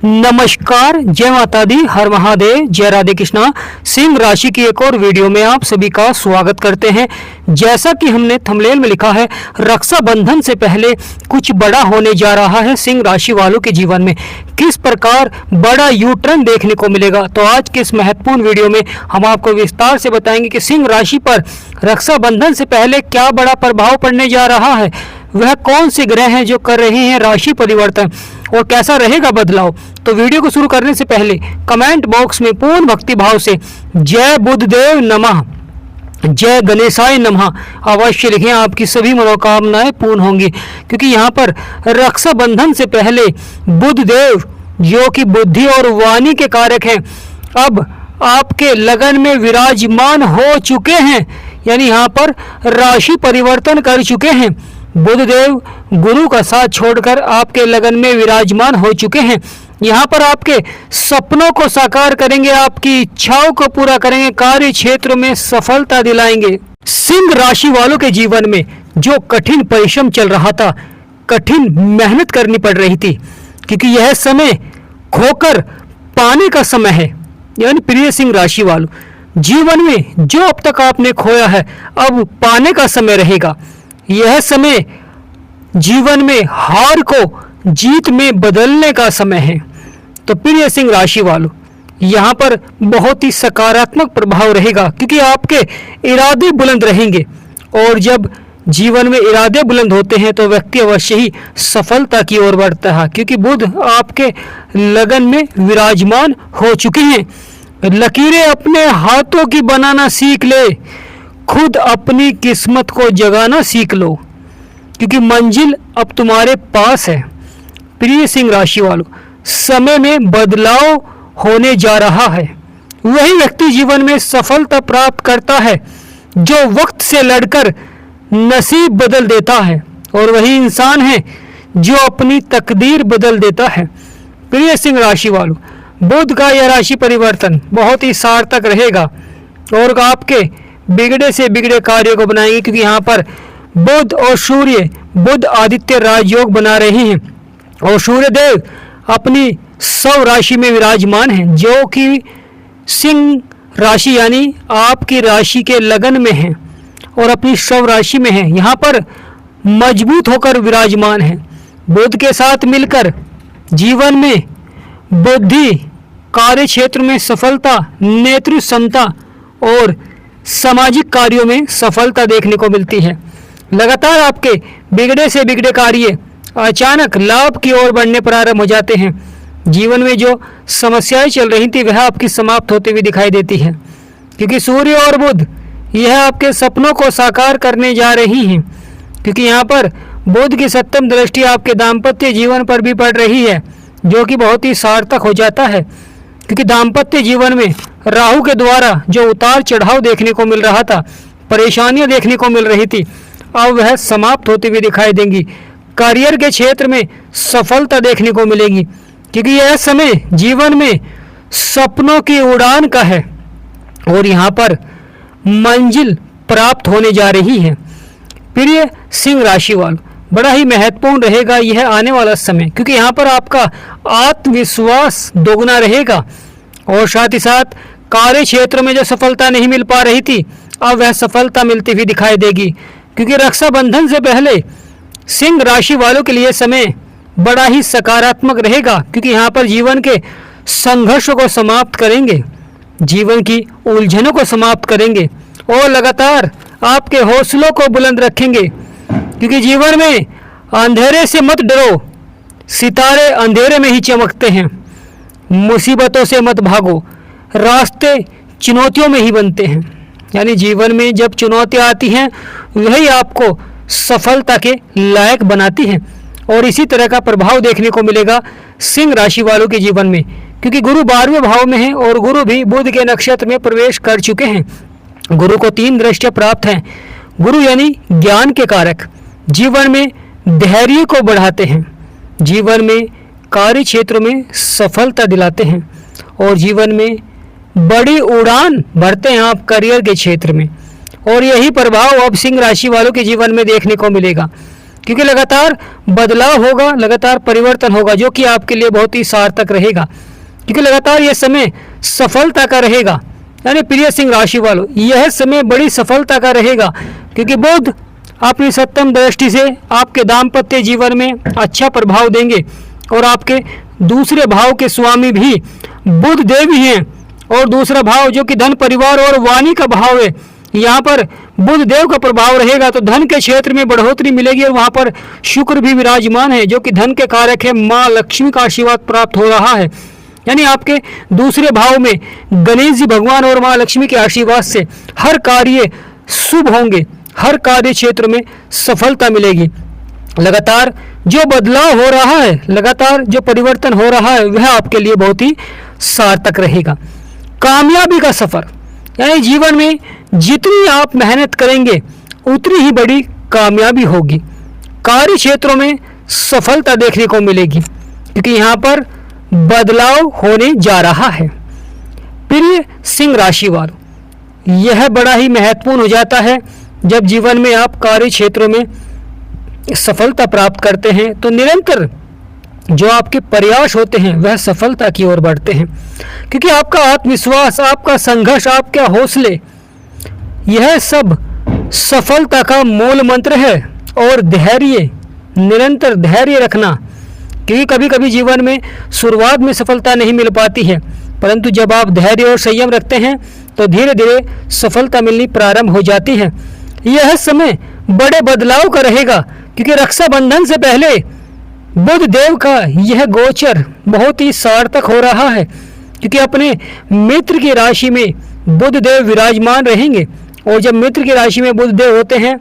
नमस्कार, जय माता दी, हर महादेव, जय राधे कृष्णा। सिंह राशि की एक और वीडियो में आप सभी का स्वागत करते हैं। जैसा कि हमने थंबनेल में लिखा है, रक्षाबंधन से पहले कुछ बड़ा होने जा रहा है सिंह राशि वालों के जीवन में। किस प्रकार बड़ा यू टर्न देखने को मिलेगा, तो आज के इस महत्वपूर्ण वीडियो में हम आपको विस्तार से बताएंगे कि सिंह राशि पर रक्षाबंधन से पहले क्या बड़ा प्रभाव पड़ने जा रहा है, वह कौन से ग्रह हैं जो कर रहे हैं राशि परिवर्तन और कैसा रहेगा बदलाव। तो वीडियो को शुरू करने से पहले कमेंट बॉक्स में पूर्ण भक्ति भाव से जय बुद्धदेव नमः, जय गणेशाय नमः अवश्य लिखें। आपकी सभी मनोकामनाएं पूर्ण होंगी, क्योंकि यहाँ पर रक्षाबंधन से पहले बुद्धदेव जो कि बुद्धि और वाणी के कारक हैं, अब आपके लगन में विराजमान हो चुके हैं, यानी यहाँ पर राशि परिवर्तन कर चुके हैं। बुधदेव गुरु का साथ छोड़कर आपके लगन में विराजमान हो चुके हैं। यहाँ पर आपके सपनों को साकार करेंगे, आपकी इच्छाओं को पूरा करेंगे, कार्य क्षेत्र में सफलता दिलाएंगे। सिंह राशि वालों के जीवन में जो कठिन परिश्रम चल रहा था, कठिन मेहनत करनी पड़ रही थी, क्योंकि यह समय खोकर पाने का समय है। यानी प्रिय सिंह राशि वालों, जीवन में जो अब तक आपने खोया है, अब पाने का समय रहेगा। यह समय जीवन में हार को जीत में बदलने का समय है। तो प्रिय सिंह राशि वालों, यहाँ पर बहुत ही सकारात्मक प्रभाव रहेगा, क्योंकि आपके इरादे बुलंद रहेंगे, और जब जीवन में इरादे बुलंद होते हैं तो व्यक्ति अवश्य ही सफलता की ओर बढ़ता है, क्योंकि बुध आपके लगन में विराजमान हो चुके हैं। लकीरें अपने हाथों की बनाना सीख ले, खुद अपनी किस्मत को जगाना सीख लो, क्योंकि मंजिल अब तुम्हारे पास है। प्रिय सिंह राशि वालों, समय में बदलाव होने जा रहा है। वही व्यक्ति जीवन में सफलता प्राप्त करता है जो वक्त से लड़कर नसीब बदल देता है, और वही इंसान है जो अपनी तकदीर बदल देता है। प्रिय सिंह राशि वालों, बुध का यह राशि परिवर्तन बहुत ही सार्थक रहेगा और आपके बिगड़े से बिगड़े कार्यों को बनाएंगे, क्योंकि यहाँ पर बुध और सूर्य, बुध आदित्य राजयोग बना रहे हैं, और सूर्य देव अपनी सौ राशि में विराजमान हैं, जो कि सिंह राशि यानी आपकी राशि के लगन में हैं और अपनी सौ राशि में हैं। यहाँ पर मजबूत होकर विराजमान हैं। बुध के साथ मिलकर जीवन में बुद्धि, कार्य क्षेत्र में सफलता, नेतृत्व क्षमता और सामाजिक कार्यों में सफलता देखने को मिलती है। लगातार आपके बिगड़े से बिगड़े कार्य अचानक लाभ की ओर बढ़ने प्रारंभ हो जाते हैं। जीवन में जो समस्याएं चल रही थी वह आपकी समाप्त होती हुई दिखाई देती है, क्योंकि सूर्य और बुध यह आपके सपनों को साकार करने जा रही हैं। क्योंकि यहाँ पर बुध की सप्तम दृष्टि आपके दाम्पत्य जीवन पर भी पड़ रही है, जो कि बहुत ही सार्थक हो जाता है, क्योंकि दाम्पत्य जीवन में राहु के द्वारा जो उतार चढ़ाव देखने को मिल रहा था, परेशानियां देखने को मिल रही थी, अब वह समाप्त होती हुई दिखाई देंगी। करियर के क्षेत्र में सफलता देखने को मिलेगी, क्योंकि यह समय जीवन में सपनों की उड़ान का है और यहाँ पर मंजिल प्राप्त होने जा रही है। प्रिय सिंह राशि वालों, बड़ा ही महत्वपूर्ण रहेगा यह आने वाला समय, क्योंकि यहाँ पर आपका आत्मविश्वास दोगुना रहेगा, और साथ ही साथ कार्य क्षेत्र में जो सफलता नहीं मिल पा रही थी, अब वह सफलता मिलती हुई दिखाई देगी। क्योंकि रक्षाबंधन से पहले सिंह राशि वालों के लिए समय बड़ा ही सकारात्मक रहेगा, क्योंकि यहाँ पर जीवन के संघर्षों को समाप्त करेंगे, जीवन की उलझनों को समाप्त करेंगे, और लगातार आपके हौसलों को बुलंद रखेंगे। क्योंकि जीवन में अंधेरे से मत डरो, सितारे अंधेरे में ही चमकते हैं। मुसीबतों से मत भागो, रास्ते चुनौतियों में ही बनते हैं। यानी जीवन में जब चुनौतियां आती हैं वही आपको सफलता के लायक बनाती हैं, और इसी तरह का प्रभाव देखने को मिलेगा सिंह राशि वालों के जीवन में, क्योंकि गुरु 12वें भाव में है और गुरु भी बुध के नक्षत्र में प्रवेश कर चुके हैं। गुरु को 3 दृष्टियां प्राप्त हैं। गुरु यानी ज्ञान के कारक, जीवन में धैर्य को बढ़ाते हैं, जीवन में कार्य क्षेत्र में सफलता दिलाते हैं, और जीवन में बड़ी उड़ान भरते हैं आप करियर के क्षेत्र में। और यही प्रभाव अब सिंह राशि वालों के जीवन में देखने को मिलेगा। क्योंकि लगातार बदलाव होगा, लगातार परिवर्तन होगा, जो कि आपके लिए बहुत ही सार्थक रहेगा। क्योंकि लगातार यह समय सफलता का रहेगा। यानी प्रिय सिंह राशि वालों, यह समय बड़ी सफलता का रहेगा, क्योंकि बुध अपनी सप्तम दृष्टि से आपके दाम्पत्य जीवन में अच्छा प्रभाव देंगे और आपके दूसरे भाव के स्वामी भी बुध देव ही हैं। और दूसरा भाव जो कि धन, परिवार और वाणी का भाव है, यहाँ पर बुध देव का प्रभाव रहेगा, तो धन के क्षेत्र में बढ़ोतरी मिलेगी। और वहाँ पर शुक्र भी विराजमान है, जो कि धन के कारक है। माँ लक्ष्मी का आशीर्वाद प्राप्त हो रहा है। यानी आपके दूसरे भाव में गणेश जी भगवान और माँ लक्ष्मी के आशीर्वाद से हर कार्य शुभ होंगे, हर कार्य क्षेत्र में सफलता मिलेगी। लगातार जो बदलाव हो रहा है, लगातार जो परिवर्तन हो रहा है, वह आपके लिए बहुत ही सार्थक रहेगा। कामयाबी का सफर, यानी जीवन में जितनी आप मेहनत करेंगे उतनी ही बड़ी कामयाबी होगी। कार्य क्षेत्रों में सफलता देखने को मिलेगी, क्योंकि यहाँ पर बदलाव होने जा रहा है। प्रिय सिंह राशि वालों, यह बड़ा ही महत्वपूर्ण हो जाता है जब जीवन में आप कार्य क्षेत्रों में सफलता प्राप्त करते हैं, तो निरंतर जो आपके प्रयास होते हैं वह सफलता की ओर बढ़ते हैं। क्योंकि आपका आत्मविश्वास, आपका संघर्ष, आपके हौसले, यह सब सफलता का मूल मंत्र है। और धैर्य, निरंतर धैर्य रखना, क्योंकि कभी कभी जीवन में शुरुआत में सफलता नहीं मिल पाती है, परंतु जब आप धैर्य और संयम रखते हैं तो धीरे धीरे सफलता मिलनी प्रारंभ हो जाती है। यह समय बड़े बदलाव का रहेगा, क्योंकि रक्षाबंधन से पहले बुध देव का यह गोचर बहुत ही सार्थक हो रहा है, क्योंकि अपने मित्र की राशि में बुध देव विराजमान रहेंगे। और जब मित्र की राशि में बुध देव होते हैं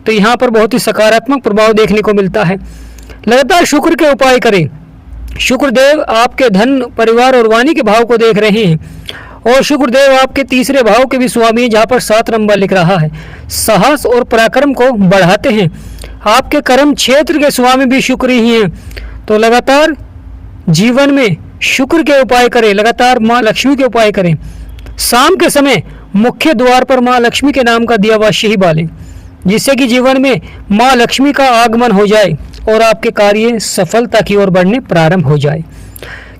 तो यहाँ पर बहुत ही सकारात्मक प्रभाव देखने को मिलता है। लगातार शुक्र के उपाय करें। शुक्र देव आपके धन, परिवार और वाणी के भाव को देख रहे हैं, और शुक्र देव आपके तीसरे भाव के भी स्वामी, जहाँ पर 7 नंबर लिख रहा है, साहस और पराक्रम को बढ़ाते हैं। आपके कर्म क्षेत्र के स्वामी भी शुक्र ही हैं। तो लगातार जीवन में शुक्र के उपाय करें, लगातार माँ लक्ष्मी के उपाय करें। शाम के समय मुख्य द्वार पर माँ लक्ष्मी के नाम का दिया अवश्य ही बालें, जिससे कि जीवन में माँ लक्ष्मी का आगमन हो जाए और आपके कार्य सफलता की ओर बढ़ने प्रारंभ हो जाए।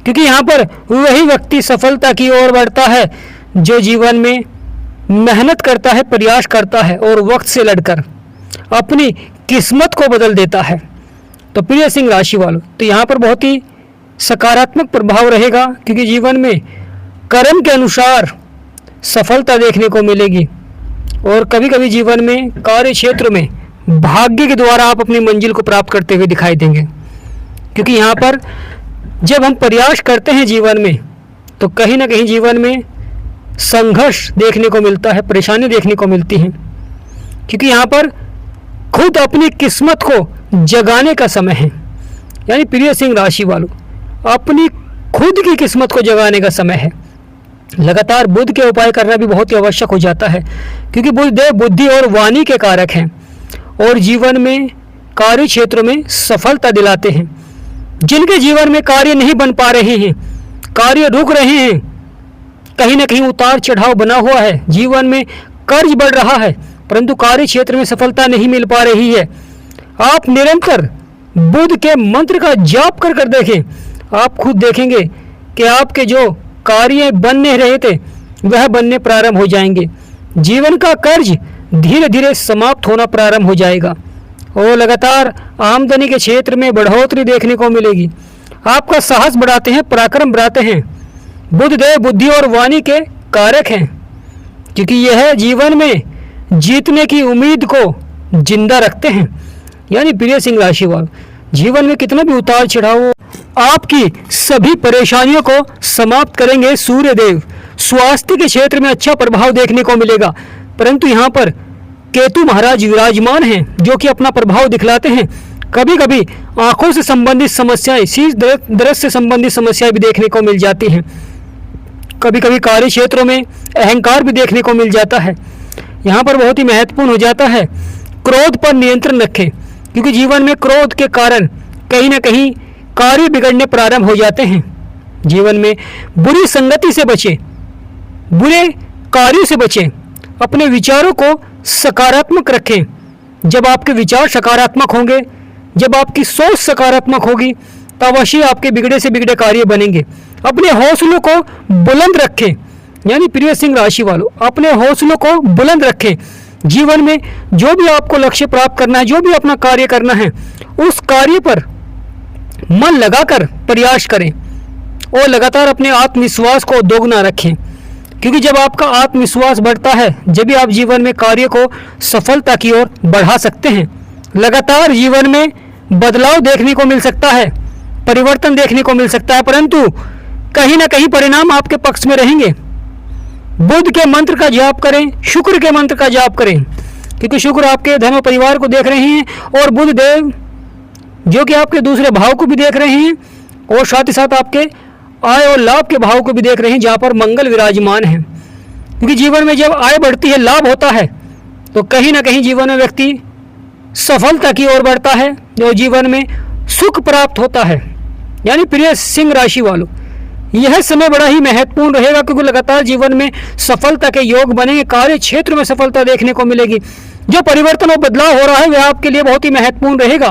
क्योंकि यहाँ पर वही व्यक्ति सफलता की ओर बढ़ता है जो जीवन में मेहनत करता है, प्रयास करता है और वक्त से लड़कर अपनी किस्मत को बदल देता है। तो प्रिय सिंह राशि वालों, तो यहाँ पर बहुत ही सकारात्मक प्रभाव रहेगा, क्योंकि जीवन में कर्म के अनुसार सफलता देखने को मिलेगी। और कभी कभी जीवन में कार्य क्षेत्र में भाग्य के द्वारा आप अपनी मंजिल को प्राप्त करते हुए दिखाई देंगे। क्योंकि यहाँ पर जब हम प्रयास करते हैं जीवन में, तो कहीं ना कहीं जीवन में संघर्ष देखने को मिलता है, परेशानी देखने को मिलती है। क्योंकि यहाँ पर खुद अपनी किस्मत को जगाने का समय है। यानी प्रिय सिंह राशि वालों, अपनी खुद की किस्मत को जगाने का समय है। लगातार बुध के उपाय करना भी बहुत ही आवश्यक हो जाता है, क्योंकि बुध देव बुद्धि और वाणी के कारक हैं और जीवन में कार्य क्षेत्र में सफलता दिलाते हैं। जिनके जीवन में कार्य नहीं बन पा रहे हैं, कार्य रुक रहे हैं, कहीं ना कहीं उतार चढ़ाव बना हुआ है, जीवन में कर्ज बढ़ रहा है, परंतु कार्य क्षेत्र में सफलता नहीं मिल पा रही है, आप निरंतर बुध के मंत्र का जाप कर कर देखें। आप खुद देखेंगे कि आपके जो कार्य बनने रहे थे वह बनने प्रारंभ हो जाएंगे। जीवन का कर्ज धीरे धीरे समाप्त होना प्रारंभ हो जाएगा और लगातार आमदनी के क्षेत्र में बढ़ोतरी देखने को मिलेगी। आपका साहस बढ़ाते हैं, पराक्रम बढ़ाते हैं। बुध देव बुद्धि और वाणी के कारक हैं, क्योंकि यह जीवन में जीतने की उम्मीद को जिंदा रखते हैं। यानी प्रिय सिंह राशि वालों, जीवन में कितना भी उतार चढ़ाव हो, आपकी सभी परेशानियों को समाप्त करेंगे सूर्य देव। स्वास्थ्य के क्षेत्र में अच्छा प्रभाव देखने को मिलेगा, परंतु यहाँ पर केतु महाराज विराजमान हैं, जो कि अपना प्रभाव दिखलाते हैं। कभी कभी आंखों से संबंधित समस्याएं, शीश दर्द से संबंधित समस्याएं भी देखने को मिल जाती हैं। कभी कभी कार्य क्षेत्रों में अहंकार भी देखने को मिल जाता है। यहाँ पर बहुत ही महत्वपूर्ण हो जाता है क्रोध पर नियंत्रण रखें, क्योंकि जीवन में क्रोध के कारण कहीं ना कहीं कार्य बिगड़ने प्रारंभ हो जाते हैं। जीवन में बुरी संगति से बचें, बुरे कार्यों से बचें, अपने विचारों को सकारात्मक रखें। जब आपके विचार सकारात्मक होंगे जब आपकी सोच सकारात्मक होगी तो अवश्य आपके बिगड़े से बिगड़े कार्य बनेंगे। अपने हौसलों को बुलंद रखें, यानी प्रिय सिंह राशि वालों अपने हौसलों को बुलंद रखें। जीवन में जो भी आपको लक्ष्य प्राप्त करना है, जो भी अपना कार्य करना है, उस कार्य पर मन लगाकर प्रयास करें और लगातार अपने आत्मविश्वास को दोगुना रखें, क्योंकि जब आपका आत्मविश्वास बढ़ता है जब भी आप जीवन में कार्य को सफलता की ओर बढ़ा सकते हैं। लगातार जीवन में बदलाव देखने को मिल सकता है, परिवर्तन देखने को मिल सकता है, परंतु कहीं ना कहीं परिणाम आपके पक्ष में रहेंगे। बुध के मंत्र का जाप करें, शुक्र के मंत्र का जाप करें, क्योंकि शुक्र आपके धन और परिवार को देख रहे हैं और बुध देव जो कि आपके दूसरे भाव को भी देख रहे हैं और साथ ही साथ आपके आय और लाभ के भाव को भी देख रहे हैं, जहाँ पर मंगल विराजमान है। क्योंकि जीवन में जब आय बढ़ती है, लाभ होता है, तो कहीं ना कहीं जीवन में व्यक्ति सफलता की ओर बढ़ता है और जीवन में सुख प्राप्त होता है। यानी प्रिय सिंह राशि वालों, यह समय बड़ा ही महत्वपूर्ण रहेगा, क्योंकि लगातार जीवन में सफलता के योग बनेंगे, कार्य क्षेत्र में सफलता देखने को मिलेगी। जो परिवर्तन और बदलाव हो रहा है वह आपके लिए बहुत ही महत्वपूर्ण रहेगा,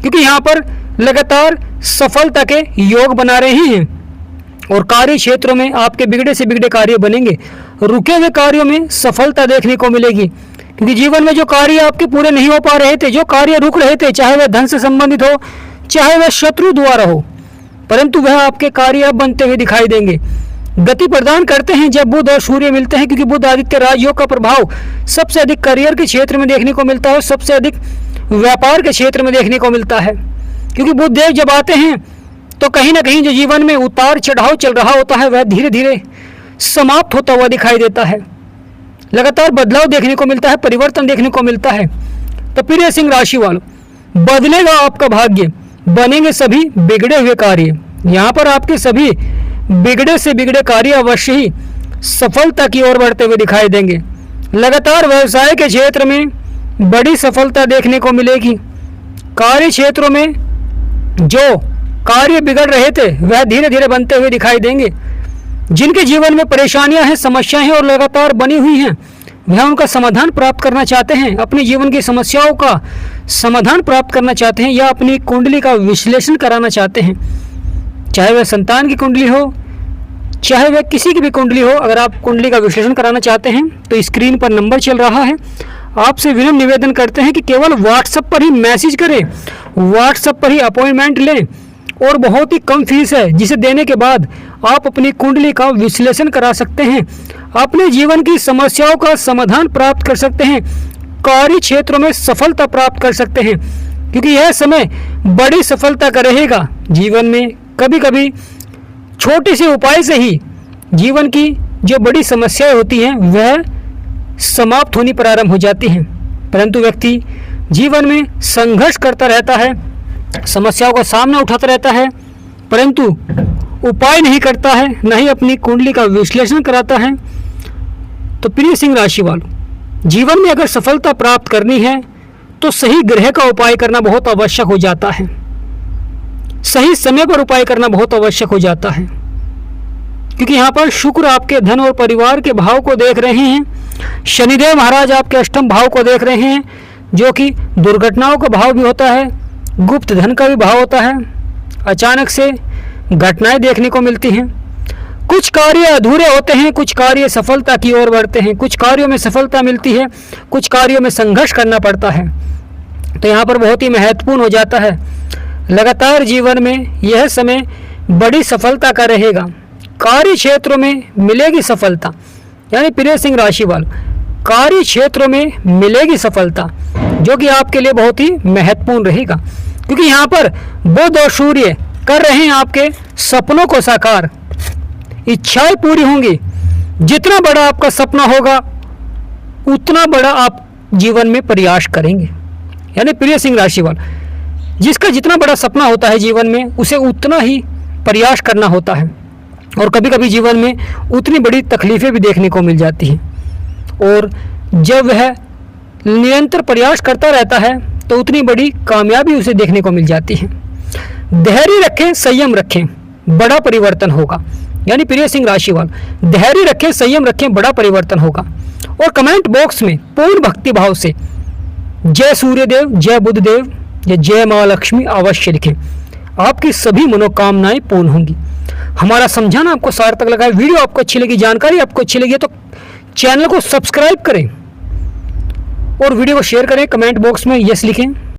क्योंकि यहाँ पर लगातार सफलता के योग बना रहे हैं और कार्य क्षेत्रों में आपके बिगड़े से बिगड़े कार्य बनेंगे। रुके हुए कार्यों में सफलता देखने को मिलेगी, क्योंकि जीवन में जो कार्य आपके पूरे नहीं हो पा रहे थे, जो कार्य रुक रहे थे, चाहे वह धन से संबंधित हो, चाहे वह शत्रु द्वारा हो, परंतु वह आपके कार्य अब बनते हुए दिखाई देंगे। गति प्रदान करते हैं जब बुध और सूर्य मिलते हैं, क्योंकि बुध आदित्य राजयोग का प्रभाव सबसे अधिक करियर के क्षेत्र में देखने को मिलता है और सबसे अधिक व्यापार के क्षेत्र में देखने को मिलता है। क्योंकि बुध देव जब आते हैं तो कहीं ना कहीं जो जीवन में उतार चढ़ाव चल रहा होता है वह धीरे धीरे समाप्त होता हुआ दिखाई देता है। लगातार बदलाव देखने को मिलता है, परिवर्तन देखने को मिलता है। तो प्रिय सिंह राशि वालों, बदलेगा आपका भाग्य, बनेंगे सभी बिगड़े हुए कार्य। यहाँ पर आपके सभी बिगड़े से बिगड़े कार्य अवश्य ही सफलता की ओर बढ़ते हुए दिखाई देंगे। लगातार व्यवसाय के क्षेत्र में बड़ी सफलता देखने को मिलेगी। कार्य क्षेत्रों में जो कार्य बिगड़ रहे थे वह धीरे धीरे बनते हुए दिखाई देंगे। जिनके जीवन में परेशानियां हैं, समस्याएं हैं और लगातार बनी हुई हैं, वह उनका समाधान प्राप्त करना चाहते हैं, अपने जीवन की समस्याओं का समाधान प्राप्त करना चाहते हैं या अपनी कुंडली का विश्लेषण कराना चाहते हैं। चाहे वह संतान की कुंडली हो, चाहे वह किसी की भी कुंडली हो, अगर आप कुंडली का विश्लेषण कराना चाहते हैं तो स्क्रीन पर नंबर चल रहा है। आपसे विनम्र निवेदन करते हैं कि केवल व्हाट्सएप पर ही मैसेज करें, व्हाट्सएप पर ही अपॉइंटमेंट लें और बहुत ही कम फीस है, जिसे देने के बाद आप अपनी कुंडली का विश्लेषण करा सकते हैं, अपने जीवन की समस्याओं का समाधान प्राप्त कर सकते हैं, कार्य क्षेत्रों में सफलता प्राप्त कर सकते हैं। क्योंकि यह समय बड़ी सफलता का रहेगा। जीवन में कभी कभी छोटे से उपाय से ही जीवन की जो बड़ी समस्याएं होती हैं वह समाप्त होनी प्रारंभ हो जाती हैं, परंतु व्यक्ति जीवन में संघर्ष करता रहता है, समस्याओं का सामना उठाता रहता है, परंतु उपाय नहीं करता है, न ही अपनी कुंडली का विश्लेषण कराता है। तो प्रिय सिंह राशि वालों, जीवन में अगर सफलता प्राप्त करनी है तो सही ग्रह का उपाय करना बहुत आवश्यक हो जाता है, सही समय पर उपाय करना बहुत आवश्यक हो जाता है। क्योंकि यहाँ पर शुक्र आपके धन और परिवार के भाव को देख रहे हैं, शनिदेव महाराज आपके अष्टम भाव को देख रहे हैं, जो कि दुर्घटनाओं का भाव भी होता है, गुप्त धन का भी भाव होता है। अचानक से घटनाएं देखने को मिलती हैं, कुछ कार्य अधूरे होते हैं, कुछ कार्य सफलता की ओर बढ़ते हैं, कुछ कार्यों में सफलता मिलती है, कुछ कार्यों में संघर्ष करना पड़ता है। तो यहाँ पर बहुत ही महत्वपूर्ण हो जाता है। लगातार जीवन में यह समय बड़ी सफलता का रहेगा, कार्य क्षेत्रों में मिलेगी सफलता। यानी प्रिय सिंह राशि वालों, कार्य क्षेत्रों में मिलेगी सफलता, जो कि आपके लिए बहुत ही महत्वपूर्ण रहेगा। क्योंकि यहाँ पर बुध और सूर्य कर रहे हैं आपके सपनों को साकार, इच्छाएं पूरी होंगी। जितना बड़ा आपका सपना होगा उतना बड़ा आप जीवन में प्रयास करेंगे। यानी प्रिय सिंह राशि वालों, जिसका जितना बड़ा सपना होता है जीवन में उसे उतना ही प्रयास करना होता है, और कभी कभी जीवन में उतनी बड़ी तकलीफें भी देखने को मिल जाती हैं। और जब वह निरंतर प्रयास करता रहता है तो उतनी बड़ी कामयाबी उसे देखने को मिल जाती है। धैर्य रखें, संयम रखें, बड़ा परिवर्तन होगा। यानी प्रिय सिंह राशि वालों, धैर्य रखें, संयम रखें, बड़ा परिवर्तन होगा। और कमेंट बॉक्स में पूर्ण भक्ति भाव से जय सूर्यदेव, जय बुधदेव, या जय माँ लक्ष्मी अवश्य लिखें, आपकी सभी मनोकामनाएं पूर्ण होंगी। हमारा समझाना आपको सार्थक लगा है, वीडियो आपको अच्छी लगी, जानकारी आपको अच्छी लगी तो चैनल को सब्सक्राइब करें और वीडियो को शेयर करें। कमेंट बॉक्स में यस लिखें।